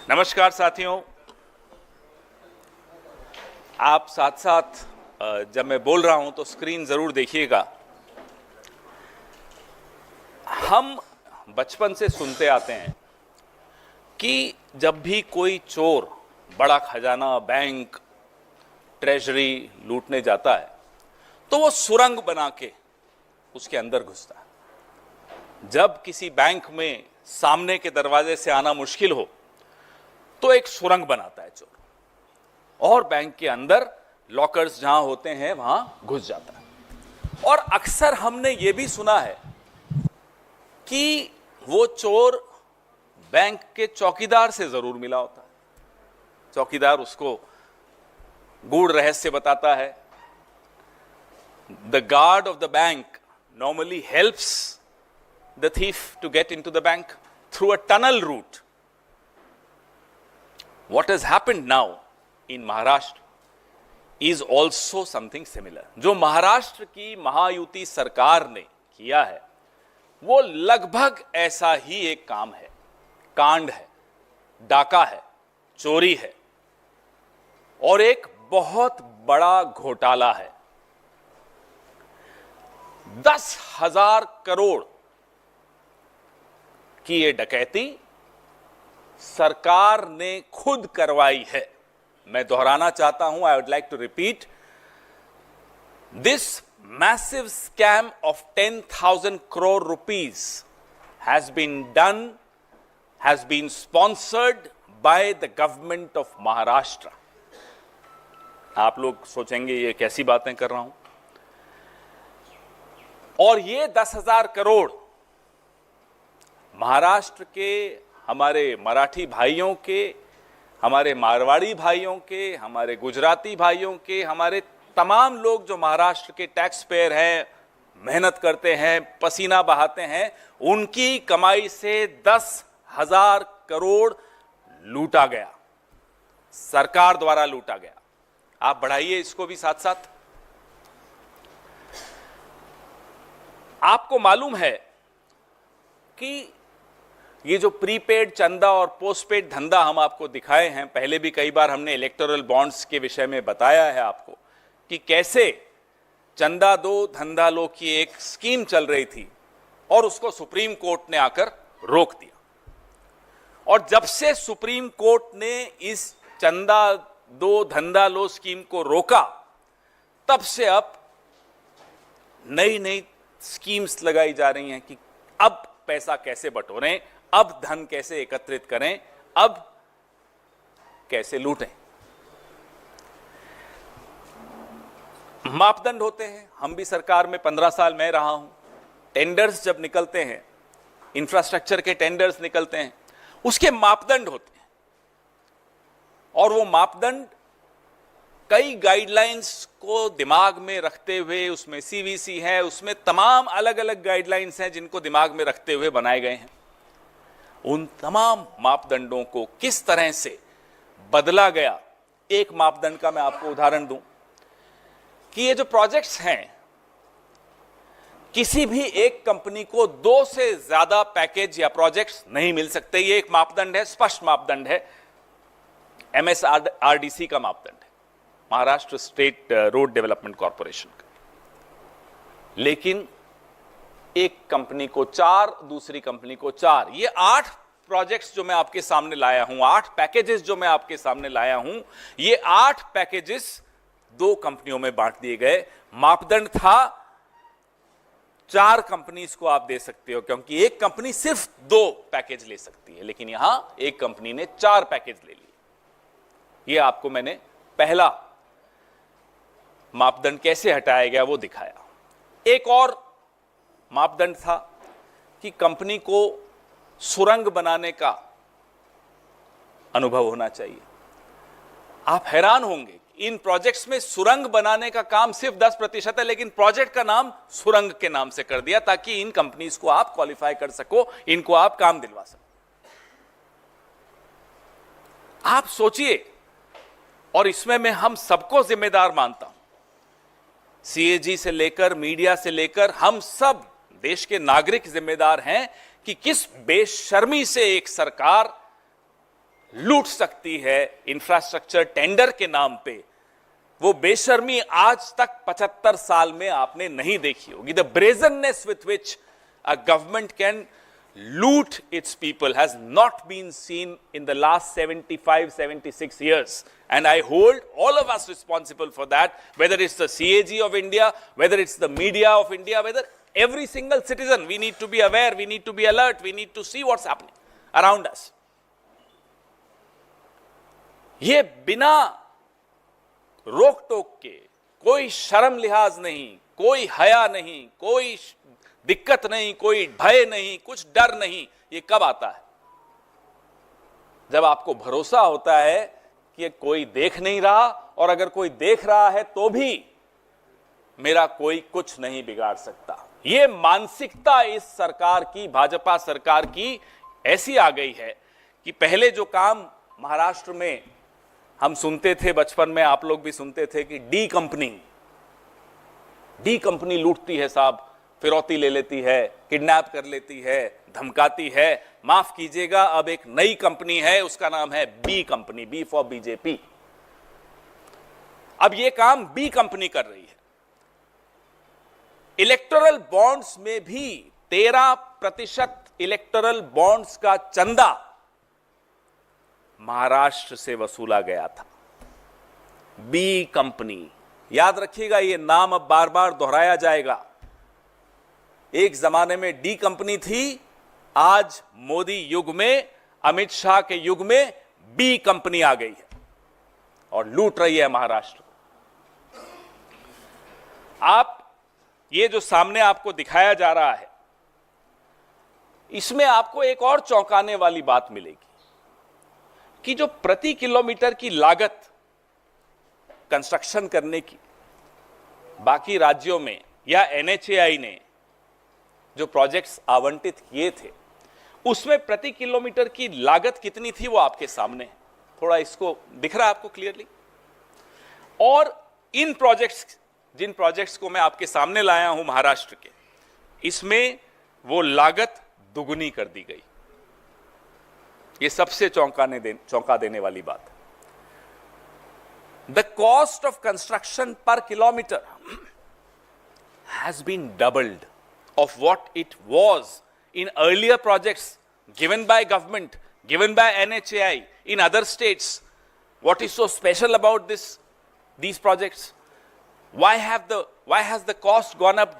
नमस्कार साथियों, आप साथ साथ जब मैं बोल रहा हूं तो स्क्रीन जरूर देखिएगा। हम बचपन से सुनते आते हैं कि जब भी कोई चोर बड़ा खजाना, बैंक, ट्रेजरी लूटने जाता है तो वो सुरंग बना के उसके अंदर घुसता है। जब किसी बैंक में सामने के दरवाजे से आना मुश्किल हो तो एक सुरंग बनाता है चोर और बैंक के अंदर लॉकर्स जहां होते हैं वहां घुस जाता है। और अक्सर हमने ये भी सुना है कि वो चोर बैंक के चौकीदार से जरूर मिला होता है। चौकीदार उसको गूढ़ रहस्य बताता है। The guard of the bank normally helps the thief to get into the bank through a tunnel route. What has happened now in Maharashtra is also something similar. जो महाराष्ट्र की महायुति सरकार ने किया है वो लगभग ऐसा ही एक काम है, कांड है, डाका है, चोरी है और एक बहुत बड़ा घोटाला है। 10,000 करोड़ की ये डकैती सरकार ने खुद करवाई है। मैं दोहराना चाहता हूं, I would like to repeat, this massive scam of 10,000 crore rupees has been sponsored by the government of Maharashtra. आप लोग सोचेंगे ये कैसी बातें कर रहा हूं, और ये 10,000 करोड़ महाराष्ट्र के हमारे मराठी भाइयों के, हमारे मारवाड़ी भाइयों के, हमारे गुजराती भाइयों के, हमारे तमाम लोग जो महाराष्ट्र के टैक्स पेयर हैं, मेहनत करते हैं, पसीना बहाते हैं, उनकी कमाई से 10,000 करोड़ लूटा गया, सरकार द्वारा लूटा गया। आप बढ़ाइए इसको भी साथ साथ। आपको मालूम है कि ये जो प्रीपेड चंदा और पोस्टपेड धंधा हम आपको दिखाए हैं, पहले भी कई बार हमने इलेक्टोरल बॉन्ड्स के विषय में बताया है आपको कि कैसे चंदा दो धंधा लो की एक स्कीम चल रही थी और उसको सुप्रीम कोर्ट ने आकर रोक दिया। और जब से सुप्रीम कोर्ट ने इस चंदा दो धंधा लो स्कीम को रोका, तब से अब नई नई स्कीम्स लगाई जा रही हैं कि अब पैसा कैसे बटोरें, अब धन कैसे एकत्रित करें, अब कैसे लूटें। मापदंड होते हैं। हम भी सरकार में 15 साल मैं रहा हूं। टेंडर्स जब निकलते हैं, इंफ्रास्ट्रक्चर के टेंडर्स निकलते हैं, उसके मापदंड होते हैं और वो मापदंड कई गाइडलाइंस को दिमाग में रखते हुए, उसमें सीवीसी है, उसमें तमाम अलग अलग गाइडलाइंस हैं जिनको दिमाग में रखते हुए बनाए गए हैं। उन तमाम मापदंडों को किस तरह से बदला गया, एक मापदंड का मैं आपको उदाहरण दूं कि ये जो प्रोजेक्ट्स हैं, किसी भी एक कंपनी को 2 से ज्यादा पैकेज या प्रोजेक्ट्स नहीं मिल सकते। ये एक मापदंड है, स्पष्ट मापदंड है, MSRDC का मापदंड है, Maharashtra state road development corporation का। लेकिन एक कंपनी को 4, दूसरी कंपनी को 4। ये 8 प्रोजेक्ट्स जो मैं आपके सामने लाया हूं, 8 पैकेजेस जो मैं आपके सामने लाया हूं, ये 8 पैकेजेस 2 कंपनियों में बांट दिए गए। मापदंड था 4 कंपनीज को आप दे सकते हो, क्योंकि एक कंपनी सिर्फ 2 पैकेज ले सकती है, लेकिन यहां एक कंपनी ने 4 पैकेज ले लिए। ये आपको मैंने पहला मापदंड कैसे हटाया गया वो दिखाया। एक और मापदंड था कि कंपनी को सुरंग बनाने का अनुभव होना चाहिए। आप हैरान होंगे, इन प्रोजेक्ट्स में सुरंग बनाने का काम सिर्फ 10% है, लेकिन प्रोजेक्ट का नाम सुरंग के नाम से कर दिया ताकि इन कंपनीज को आप क्वालिफाई कर सको, इनको आप काम दिलवा सको। आप सोचिए, और इसमें मैं हम सबको जिम्मेदार मानता हूं, सीएजी से लेकर मीडिया से लेकर हम सब देश के नागरिक जिम्मेदार हैं कि किस बेशर्मी से एक सरकार लूट सकती है इंफ्रास्ट्रक्चर टेंडर के नाम पे, वो बेशर्मी आज तक 75 साल में आपने नहीं देखी होगी. The brazenness with which a government can loot its people has not been seen in the last 75-76 years, and I hold all of us responsible for that, whether it's the CAG of India, whether it's the media of India, whether every single citizen. We need to be aware, we need to be alert, we need to see what's happening around us. ये बिना रोक टोक के, कोई शर्म लिहाज नहीं, कोई हया नहीं, कोई दिक्कत नहीं, कोई भय नहीं, कुछ डर नहीं, ये कब आता है? जब आपको भरोसा होता है कि कोई देख नहीं रहा, और अगर कोई देख रहा है तो भी मेरा कोई कुछ नहीं बिगाड़ सकता. ये मानसिकता इस सरकार की, भाजपा सरकार की ऐसी आ गई है कि पहले जो काम महाराष्ट्र में हम सुनते थे, बचपन में आप लोग भी सुनते थे कि डी कंपनी लूटती है साहब, फिरौती ले लेती है, किडनैप कर लेती है, धमकाती है. माफ कीजिएगा, अब एक नई कंपनी है, उसका नाम है B company, B for BJP. अब यह काम बी कंपनी कर रही है. इलेक्टोरल बॉन्ड्स में भी 13% इलेक्टोरल बॉन्ड्स का चंदा महाराष्ट्र से वसूला गया था. बी कंपनी, याद रखिएगा, यह नाम अब बार बार दोहराया जाएगा. एक जमाने में डी कंपनी थी, आज मोदी युग में, अमित शाह के युग में बी कंपनी आ गई है और लूट रही है महाराष्ट्र. आप ये जो सामने आपको दिखाया जा रहा है, इसमें आपको एक और चौंकाने वाली बात मिलेगी कि जो प्रति किलोमीटर की लागत कंस्ट्रक्शन करने की बाकी राज्यों में या NHAI ने जो प्रोजेक्ट्स आवंटित किए थे, उसमें प्रति किलोमीटर की लागत कितनी थी वो आपके सामने है. थोड़ा इसको दिख रहा है आपको क्लियरली? और इन प्रोजेक्ट्स, जिन प्रोजेक्ट्स को मैं आपके सामने लाया हूं महाराष्ट्र के, इसमें वो लागत दुगुनी कर दी गई. ये सबसे चौंका देने वाली बात. The cost of construction per kilometre has been doubled of what it was in earlier projects given by government, given by NHAI in other states. What is so special about these projects? Why has the cost gone up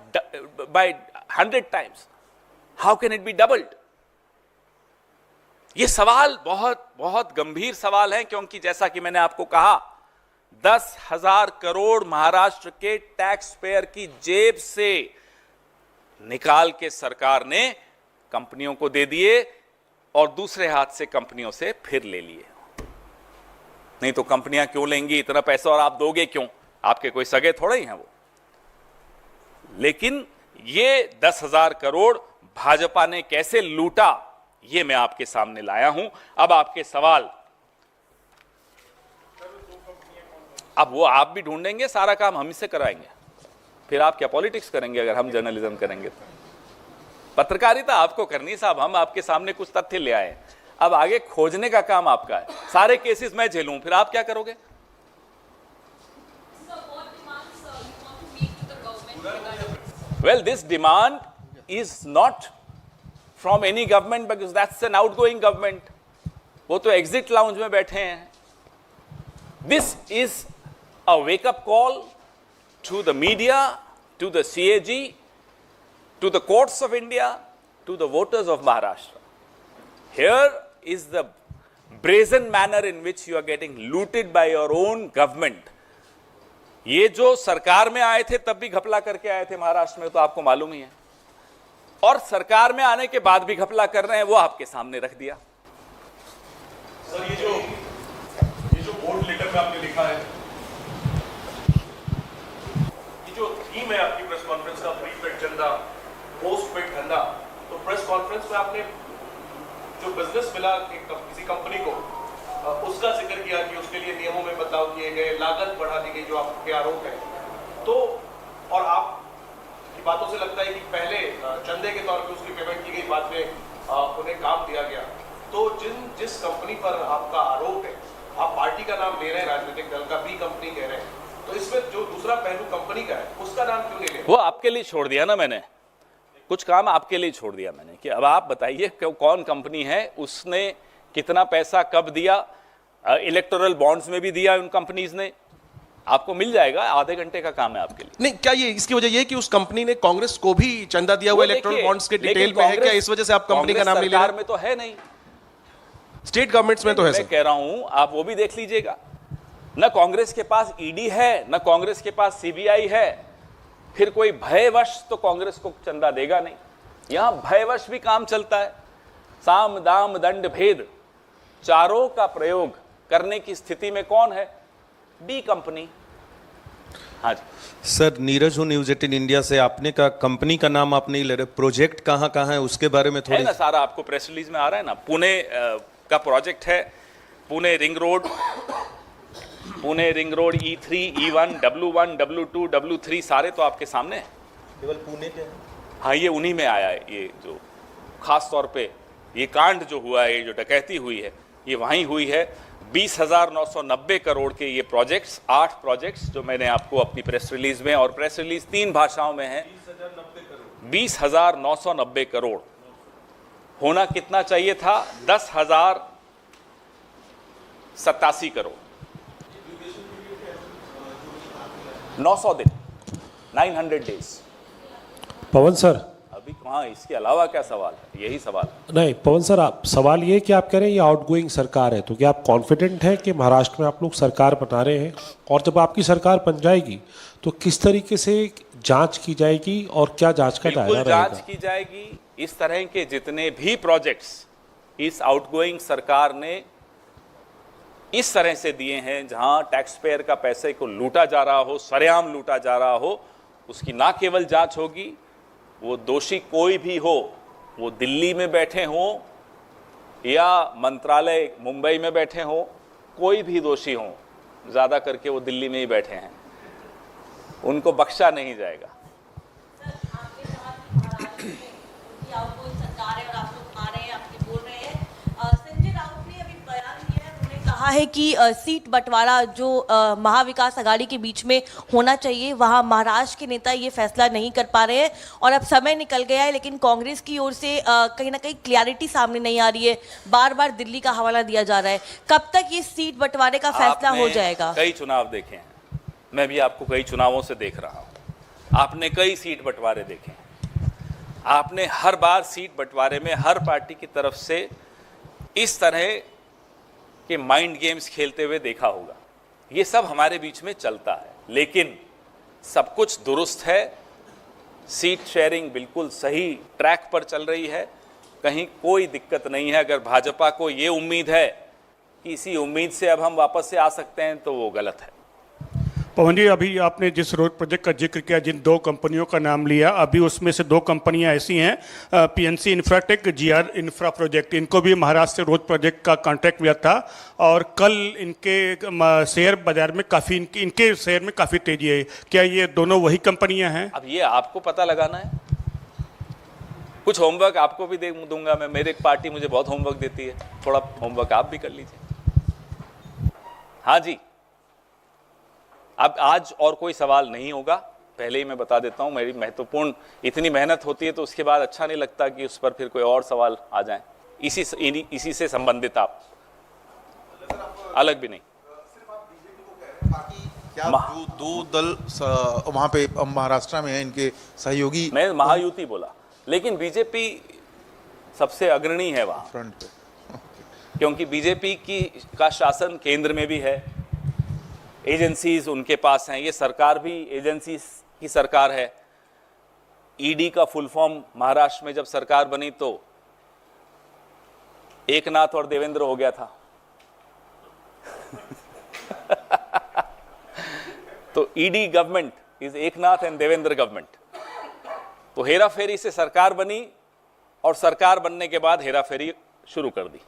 by 100 times? How can it be doubled? ये सवाल बहुत बहुत गंभीर सवाल है, क्योंकि जैसा कि मैंने आपको कहा, 10,000 करोड़ महाराष्ट्र के टैक्स पेयर की जेब से निकाल के सरकार ने कंपनियों को दे दिए और दूसरे हाथ से कंपनियों से फिर ले लिए. नहीं तो कंपनियां क्यों लेंगी इतना पैसा, और आप दोगे क्यों? आपके कोई सगे थोड़े ही हैं वो. लेकिन ये 10,000 करोड़ भाजपा ने कैसे लूटा, ये मैं आपके सामने लाया हूं. अब आपके सवाल, अब वो आप भी ढूंढेंगे, सारा काम हम ही से कराएंगे. फिर आप क्या पॉलिटिक्स करेंगे अगर हम जर्नलिज्म करेंगे तो? पत्रकारिता आपको करनी साहब, हम आपके सामने कुछ तथ्य ले आए, अब आगे खोजने का काम आपका है. सारे केसेस मैं झेलूं, फिर आप क्या करोगे? Well, this demand is not from any government, because that's an outgoing government. वो तो एग्जिट लाउंज में बैठे हैं. This is a wake up call to the media, to the CAG, to the courts of India, to the voters of Maharashtra. Here is the brazen manner in which you are getting looted by your own government. ये जो सरकार में आए थे तब भी घपला करके आए थे महाराष्ट्र में, तो आपको मालूम ही है, और सरकार में आने के बाद भी घपला कर रहे हैं, वो आपके सामने रख दिया. सर, ये जो बोर्ड लेटर में आपने लिखा है, जो थीम है आपकी प्रेस कॉन्फ्रेंस का, प्री पेड धंधा, पोस्ट पेड धंधा, तो प्रेस कॉन्फ्रेंस में आपने जो बिजनेस मिला किसी कंपनी को, उसका जिक्र किया कि उसके लिए नियमों में बदलाव किए गए, लागत बढ़ा दी गई, जो आपके आरोप है. तो और आप की बातों से लगता है कि पहले चंदे के तौर पे उसकी पेमेंट की गई, बाद में उन्हें काम दिया गया. तो जिस कंपनी पर आपका आरोप है, आप पार्टी का नाम ले रहे हैं, राजनीतिक दल का बी कंपनी कह रहे हैं, तो इसमें जो दूसरा पहलू कंपनी का है उसका नाम क्यों नहीं ले रहे? वो आपके लिए छोड़ दिया ना मैंने, कुछ काम आपके लिए छोड़ दिया मैंने कि अब आप बताइए कौन कंपनी है, उसने कितना पैसा कब दिया, इलेक्टोरल बॉन्ड्स में भी दिया उन कंपनीज ने, आपको मिल जाएगा, आधे घंटे का काम है आपके लिए। नहीं, क्या ये इसकी वजह ये है कि उस कंपनी ने कांग्रेस को भी चंदा दिया हुआ इलेक्टोरल बॉन्ड्स के डिटेल में है क्या, इस वजह से आप कंपनी का नाम नहीं ले सरकार रहे? में तो है नहीं, स्टेट गवर्नमेंट्स में तो है मैं सर। कह रहा हूं आप वो भी देख लीजिएगा, न कांग्रेस के पास ईडी है, न कांग्रेस के पास सीबीआई है, फिर कोई भयवश तो कांग्रेस को चंदा देगा नहीं। यहां भयवश भी काम चलता है, साम दाम दंड भेद चारों का प्रयोग करने की स्थिति में कौन है? B company. हाँ जी सर, नीरज हूँ न्यूज 18 इंडिया से। आपने का कंपनी का नाम आप नहीं ले रहे, प्रोजेक्ट कहाँ कहाँ है उसके बारे में है थोड़ी। ना, सारा आपको प्रेस रिलीज में आ रहा है ना। पुणे का प्रोजेक्ट है, Pune ring road, Pune ring road E3, E1, W1, W2, W3 सारे तो आपके सामने हैं। केवल पुणे के? हाँ, ये उन्हीं में आया है। ये जो खास तौर पे ये कांड जो हुआ है, ये जो डकैती हुई है, ये वहीं हुई है। 20,990 करोड़ के ये प्रोजेक्ट्स, 8 प्रोजेक्ट्स जो मैंने आपको अपनी प्रेस रिलीज में, और प्रेस रिलीज 3 भाषाओं में है। 20,990 करोड़ होना कितना चाहिए था? 10,087 करोड़। 900 दिन, 900 डेज। पवन सर, अभी कहाँ, इसके अलावा क्या सवाल है? यही सवाल है। नहीं पवन सर, आप सवाल ये कि आप कह रहे हैं ये आउटगोइंग सरकार है, तो क्या आप कॉन्फिडेंट हैं कि महाराष्ट्र में आप लोग सरकार बना रहे हैं, और जब आपकी सरकार बन जाएगी तो किस तरीके से जांच की जाएगी और क्या जांच का दायरा बिल्कुल रहेगा? जांच की जाएगी। इस तरह के जितने भी प्रोजेक्ट्स इस आउटगोइंग सरकार ने इस तरह से दिए हैं, जहां टैक्स पेयर का पैसे को लूटा जा रहा हो, सरेआम लूटा जा रहा हो, उसकी ना केवल जांच होगी, वो दोषी कोई भी हो, वो दिल्ली में बैठे हों या मंत्रालय मुंबई में बैठे हों, कोई भी दोषी हो, ज़्यादा करके वो दिल्ली में ही बैठे हैं, उनको बख्शा नहीं जाएगा। कहा है कि सीट बंटवारा जो महाविकास आघाड़ी के बीच में होना चाहिए, वहां महाराष्ट्र के नेता ये फैसला नहीं कर पा रहे हैं, और अब समय निकल गया है, लेकिन कांग्रेस की ओर से कहीं ना कहीं क्लैरिटी सामने नहीं आ रही है, बार बार दिल्ली का हवाला दिया जा रहा है। कब तक ये सीट बंटवारे का फैसला हो जाएगा? कई चुनाव देखे हैं, मैं भी आपको कई चुनावों से देख रहा हूं, आपने कई सीट बंटवारे देखे हैं, आपने हर बार सीट बंटवारे में हर पार्टी की तरफ से इस तरह कि माइंड गेम्स खेलते हुए देखा होगा। ये सब हमारे बीच में चलता है, लेकिन सब कुछ दुरुस्त है, सीट शेयरिंग बिल्कुल सही ट्रैक पर चल रही है, कहीं कोई दिक्कत नहीं है। अगर भाजपा को ये उम्मीद है कि इसी उम्मीद से अब हम वापस से आ सकते हैं, तो वो गलत है। पवन जी, अभी आपने जिस रोड प्रोजेक्ट का जिक्र किया, जिन 2 कंपनियों का नाम लिया, अभी उसमें से 2 कंपनियां ऐसी हैं, PNC Infratech, GR infra project, इनको भी महाराष्ट्र से रोड प्रोजेक्ट का कॉन्ट्रैक्ट मिला था, और कल इनके शेयर बाजार में काफ़ी इनके शेयर में काफ़ी तेजी है। क्या ये दोनों वही कंपनियां हैं? अब ये आपको पता लगाना है, कुछ होमवर्क आपको भी दे दूंगा मैं, मेरी पार्टी मुझे बहुत होमवर्क देती है, थोड़ा होमवर्क आप भी कर लीजिए। हाँ जी, अब आज और कोई सवाल नहीं होगा, पहले ही मैं बता देता हूं। मेरी महत्वपूर्ण इतनी मेहनत होती है तो उसके बाद अच्छा नहीं लगता कि उस पर फिर कोई और सवाल आ जाए, इसी से संबंधित आप अलग भी नहीं। क्या जो 2 दल वहां पे महाराष्ट्र में है, इनके सहयोगी? मैं महायुति बोला, लेकिन बीजेपी सबसे अग्रणी है वहां फ्रंट पे, क्योंकि बीजेपी का शासन केंद्र में भी है, एजेंसीज उनके पास हैं, ये सरकार भी एजेंसी की सरकार है। ईडी का फुल फॉर्म महाराष्ट्र में जब सरकार बनी तो एकनाथ और देवेंद्र हो गया था तो ED government is Eknath and Devendra government. तो हेरा फेरी से सरकार बनी, और सरकार बनने के बाद हेरा फेरी शुरू कर दी।